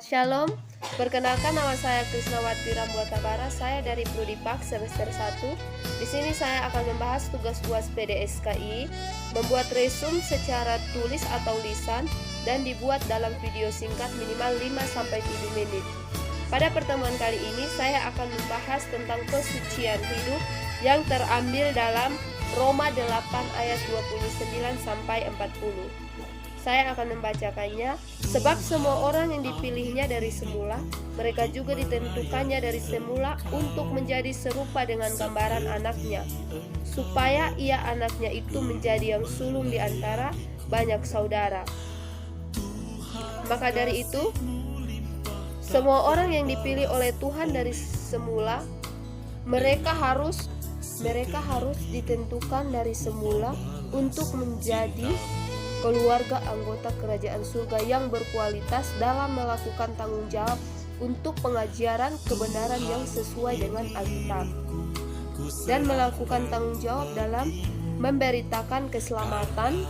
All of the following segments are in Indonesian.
Shalom, perkenalkan nama saya Krisnawati Rambuatabara. Saya dari Prodi Pak semester 1. Di sini saya akan membahas tugas UAS PDSKI, membuat resume secara tulis atau lisan dan dibuat dalam video singkat minimal 5-7 menit. Pada pertemuan kali ini saya akan membahas tentang kesucian hidup yang terambil dalam Roma 8 ayat 29 sampai 40. Saya akan membacakannya. Sebab semua orang yang dipilihnya dari semula, mereka juga ditentukannya dari semula untuk menjadi serupa dengan gambaran anaknya, supaya ia anaknya itu menjadi yang sulung di antara banyak saudara. Maka dari itu, semua orang yang dipilih oleh Tuhan dari semula, mereka harus ditentukan dari semula untuk menjadi keluarga anggota kerajaan surga yang berkualitas dalam melakukan tanggung jawab untuk pengajaran kebenaran yang sesuai dengan Alkitab, dan melakukan tanggung jawab dalam memberitakan keselamatan,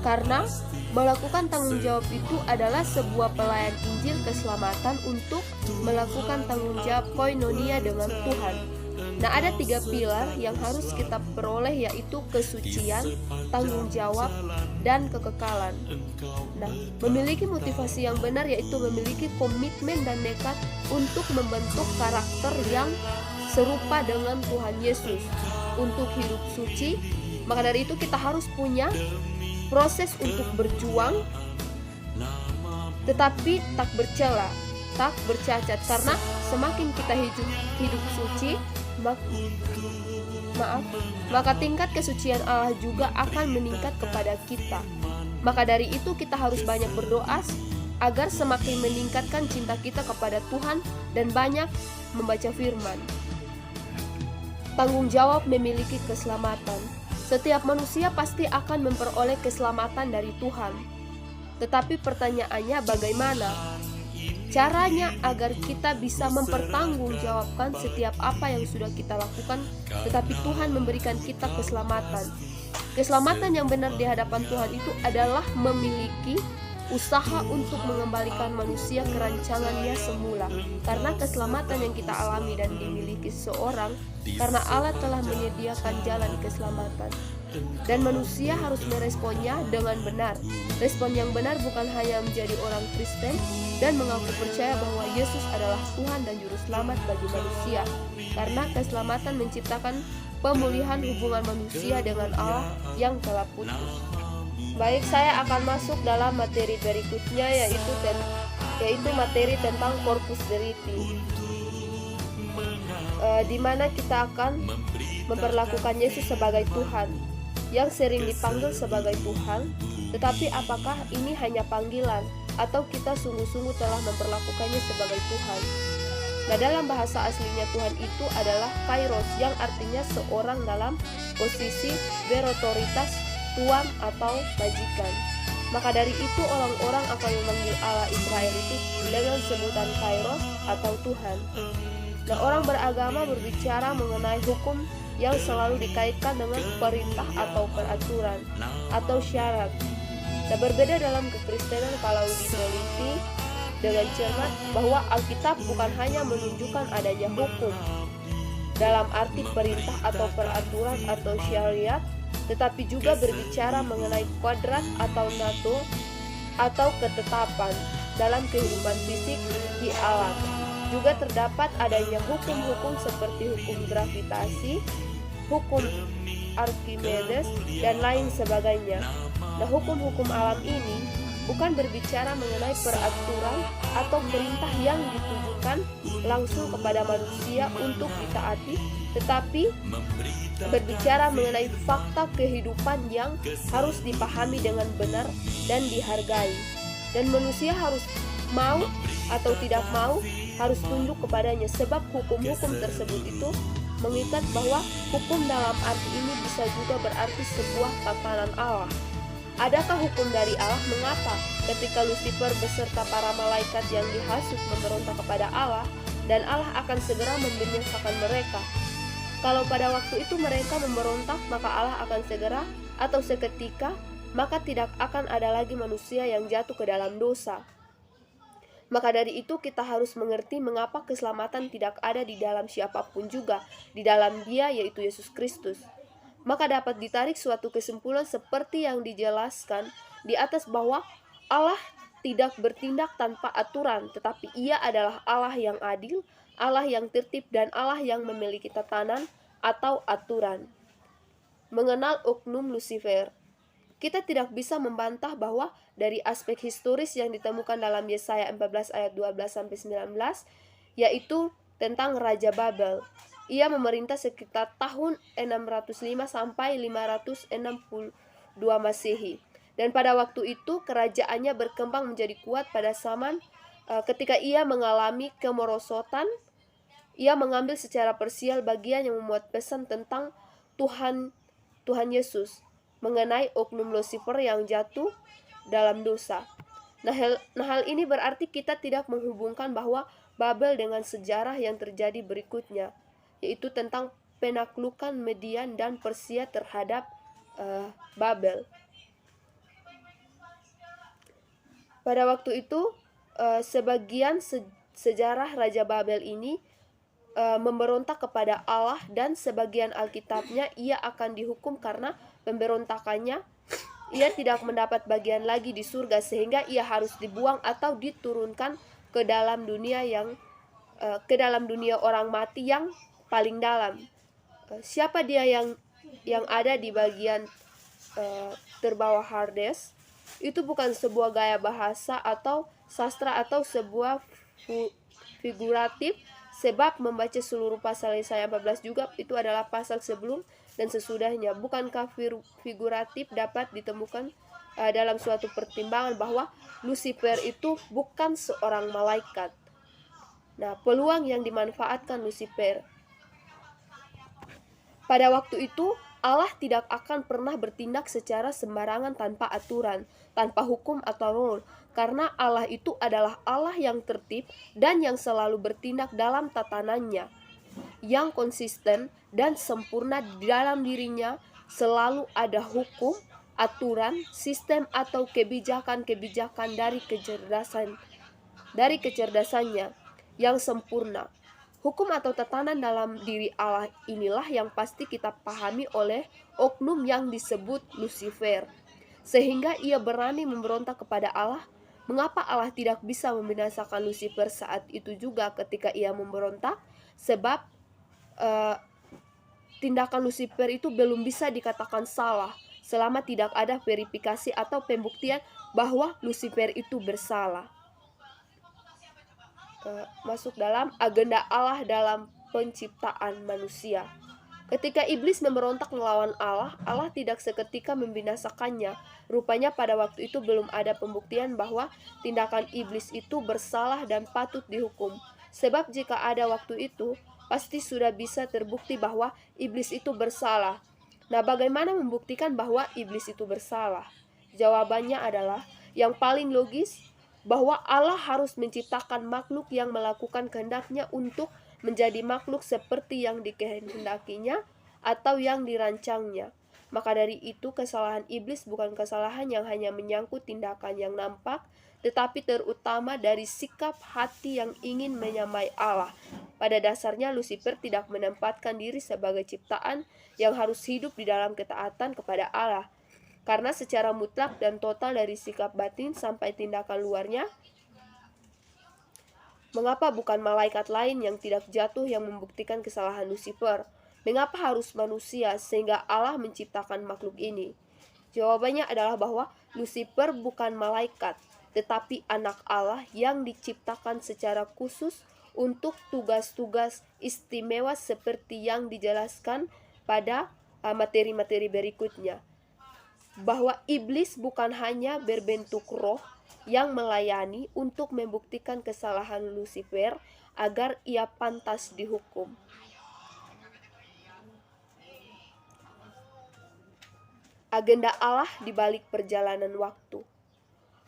karena melakukan tanggung jawab itu adalah sebuah pelayan Injil keselamatan untuk melakukan tanggung jawab koinonia dengan Tuhan. Nah, ada 3 pilar yang harus kita peroleh, yaitu kesucian, tanggung jawab, dan kekekalan. Nah, memiliki motivasi yang benar yaitu memiliki komitmen dan nekat untuk membentuk karakter yang serupa dengan Tuhan Yesus untuk hidup suci. Maka dari itu kita harus punya proses untuk berjuang, tetapi tak bercela, tak bercacat, karena semakin kita hidup suci, maka tingkat kesucian Allah juga akan meningkat kepada kita. Maka dari itu kita harus banyak berdoa agar semakin meningkatkan cinta kita kepada Tuhan dan banyak membaca firman. Tanggung jawab memiliki keselamatan. Setiap manusia pasti akan memperoleh keselamatan dari Tuhan. Tetapi pertanyaannya, bagaimana caranya agar kita bisa mempertanggungjawabkan setiap apa yang sudah kita lakukan, tetapi Tuhan memberikan kita keselamatan. Keselamatan yang benar di hadapan Tuhan itu adalah memiliki usaha untuk mengembalikan manusia ke rancangannya semula. Karena keselamatan yang kita alami dan dimiliki seseorang, karena Allah telah menyediakan jalan keselamatan. Dan manusia harus meresponnya dengan benar. Respon yang benar bukan hanya menjadi orang Kristen dan mengaku percaya bahwa Yesus adalah Tuhan dan Juru Selamat bagi manusia, karena keselamatan menciptakan pemulihan hubungan manusia dengan Allah yang telah putus. Baik, saya akan masuk dalam materi berikutnya, yaitu materi tentang Corpus Delicti, di mana kita akan memperlakukan Yesus sebagai Tuhan, yang sering dipanggil sebagai Tuhan. Tetapi apakah ini hanya panggilan, atau kita sungguh-sungguh telah memperlakukannya sebagai Tuhan? Nah, dalam bahasa aslinya Tuhan itu adalah Kairos, yang artinya seorang dalam posisi berotoritas, tuan atau majikan. Maka dari itu orang-orang akan memanggil Allah Israel itu dengan sebutan Kairos atau Tuhan. Nah, orang beragama berbicara mengenai hukum yang selalu dikaitkan dengan perintah atau peraturan atau syarat. Nah, berbeda dalam kekristenan kalau diteliti dengan cermat bahwa Alkitab bukan hanya menunjukkan adanya hukum dalam arti perintah atau peraturan atau syariat, tetapi juga berbicara mengenai kodrat atau natur atau ketetapan dalam kehidupan fisik di alam. Juga terdapat adanya hukum-hukum seperti hukum gravitasi, hukum Archimedes, dan lain sebagainya. Nah, hukum-hukum alam ini bukan berbicara mengenai peraturan atau perintah yang ditujukan langsung kepada manusia untuk ditaati, tetapi berbicara mengenai fakta kehidupan yang harus dipahami dengan benar dan dihargai. Dan manusia harus mau atau tidak mau harus tunduk kepadanya, sebab hukum-hukum tersebut itu mengikat bahwa hukum dalam arti ini bisa juga berarti sebuah tatanan Allah. Adakah hukum dari Allah? Mengapa ketika Lucifer beserta para malaikat yang dihasut memberontak kepada Allah, dan Allah akan segera membinasakan mereka? Kalau pada waktu itu mereka memberontak, maka Allah akan segera atau seketika, maka tidak akan ada lagi manusia yang jatuh ke dalam dosa. Maka dari itu kita harus mengerti mengapa keselamatan tidak ada di dalam siapapun juga, di dalam Dia yaitu Yesus Kristus. Maka dapat ditarik suatu kesimpulan seperti yang dijelaskan di atas bahwa Allah tidak bertindak tanpa aturan, tetapi Ia adalah Allah yang adil, Allah yang tertib, dan Allah yang memiliki tatanan atau aturan. Mengenal oknum Lucifer, kita tidak bisa membantah bahwa dari aspek historis yang ditemukan dalam Yesaya 14 ayat 12-19, yaitu tentang Raja Babel. Ia memerintah sekitar tahun 605 sampai 562 Masehi. Dan pada waktu itu kerajaannya berkembang menjadi kuat pada zaman ketika ia mengalami kemerosotan. Ia mengambil secara parsial bagian yang memuat pesan tentang Tuhan Yesus, mengenai oknum Lucifer yang jatuh dalam dosa. Nah hal ini berarti kita tidak menghubungkan bahwa Babel dengan sejarah yang terjadi berikutnya, yaitu tentang penaklukan Median dan Persia terhadap Babel. Pada waktu itu, sebagian sejarah Raja Babel ini memberontak kepada Allah, dan sebagian Alkitabnya ia akan dihukum karena pemberontakannya. Ia tidak mendapat bagian lagi di surga, sehingga ia harus dibuang atau diturunkan ke dalam dunia orang mati yang paling dalam. Siapa dia yang ada di bagian terbawah Hades? Itu bukan sebuah gaya bahasa atau sastra atau sebuah figuratif, sebab membaca seluruh pasal Yesaya 14 juga itu adalah pasal sebelum dan sesudahnya. Bukankah figuratif dapat ditemukan dalam suatu pertimbangan bahwa Lucifer itu bukan seorang malaikat? Nah, peluang yang dimanfaatkan Lucifer. Pada waktu itu, Allah tidak akan pernah bertindak secara sembarangan tanpa aturan, tanpa hukum atau rule, karena Allah itu adalah Allah yang tertib dan yang selalu bertindak dalam tatanannya, yang konsisten dan sempurna. Di dalam dirinya selalu ada hukum, aturan, sistem atau kebijakan-kebijakan dari kecerdasannya yang sempurna. Hukum atau tatanan dalam diri Allah inilah yang pasti kita pahami oleh oknum yang disebut Lucifer, sehingga ia berani memberontak kepada Allah. Mengapa Allah tidak bisa membinasakan Lucifer saat itu juga ketika ia memberontak? Sebab tindakan Lucifer itu belum bisa dikatakan salah selama tidak ada verifikasi atau pembuktian bahwa Lucifer itu bersalah. Masuk dalam agenda Allah dalam penciptaan manusia. Ketika iblis memberontak melawan Allah, Allah tidak seketika membinasakannya. Rupanya pada waktu itu belum ada pembuktian bahwa tindakan iblis itu bersalah dan patut dihukum. Sebab jika ada waktu itu, pasti sudah bisa terbukti bahwa iblis itu bersalah. Nah, bagaimana membuktikan bahwa iblis itu bersalah? Jawabannya adalah yang paling logis, bahwa Allah harus menciptakan makhluk yang melakukan kehendaknya untuk menjadi makhluk seperti yang dikehendakinya atau yang dirancangnya. Maka dari itu kesalahan iblis bukan kesalahan yang hanya menyangkut tindakan yang nampak, tetapi terutama dari sikap hati yang ingin menyamai Allah. Pada dasarnya Lucifer tidak menempatkan diri sebagai ciptaan yang harus hidup di dalam ketaatan kepada Allah, karena secara mutlak dan total dari sikap batin sampai tindakan luarnya. Mengapa bukan malaikat lain yang tidak jatuh yang membuktikan kesalahan Lucifer? Mengapa harus manusia sehingga Allah menciptakan makhluk ini? Jawabannya adalah bahwa Lucifer bukan malaikat, tetapi anak Allah yang diciptakan secara khusus untuk tugas-tugas istimewa seperti yang dijelaskan pada materi-materi berikutnya. Bahwa iblis bukan hanya berbentuk roh yang melayani untuk membuktikan kesalahan Lucifer agar ia pantas dihukum. Agenda Allah di balik perjalanan waktu.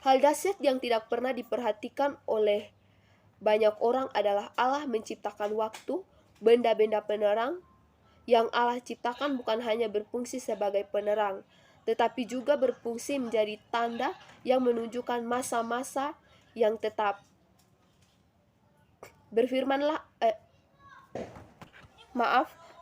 Hal dahsyat yang tidak pernah diperhatikan oleh banyak orang adalah Allah menciptakan waktu, benda-benda penerang. Yang Allah ciptakan bukan hanya berfungsi sebagai penerang, tetapi juga berfungsi menjadi tanda yang menunjukkan masa-masa yang tetap.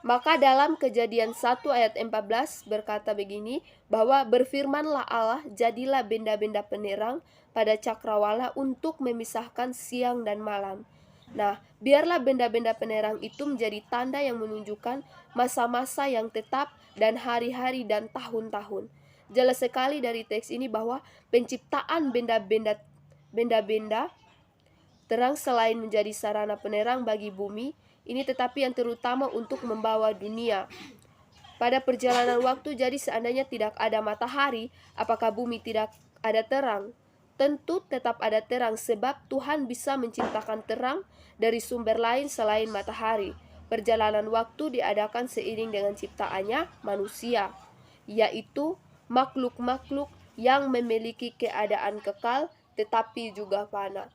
Maka dalam Kejadian 1 ayat 14 berkata begini, bahwa berfirmanlah Allah, jadilah benda-benda penerang pada cakrawala untuk memisahkan siang dan malam. Nah, biarlah benda-benda penerang itu menjadi tanda yang menunjukkan masa-masa yang tetap dan hari-hari dan tahun-tahun. Jelas sekali dari teks ini bahwa penciptaan benda-benda terang selain menjadi sarana penerang bagi bumi ini, tetapi yang terutama untuk membawa dunia pada perjalanan waktu. Jadi seandainya tidak ada matahari, apakah bumi tidak ada terang? Tentu tetap ada terang, sebab Tuhan bisa menciptakan terang dari sumber lain selain matahari. Perjalanan waktu diadakan seiring dengan ciptaannya manusia, yaitu makhluk-makhluk yang memiliki keadaan kekal tetapi juga fana.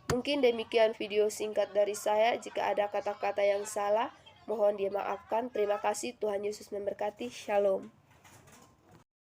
Mungkin demikian video singkat dari saya. Jika ada kata-kata yang salah, mohon dimaafkan. Terima kasih. Tuhan Yesus memberkati. Shalom.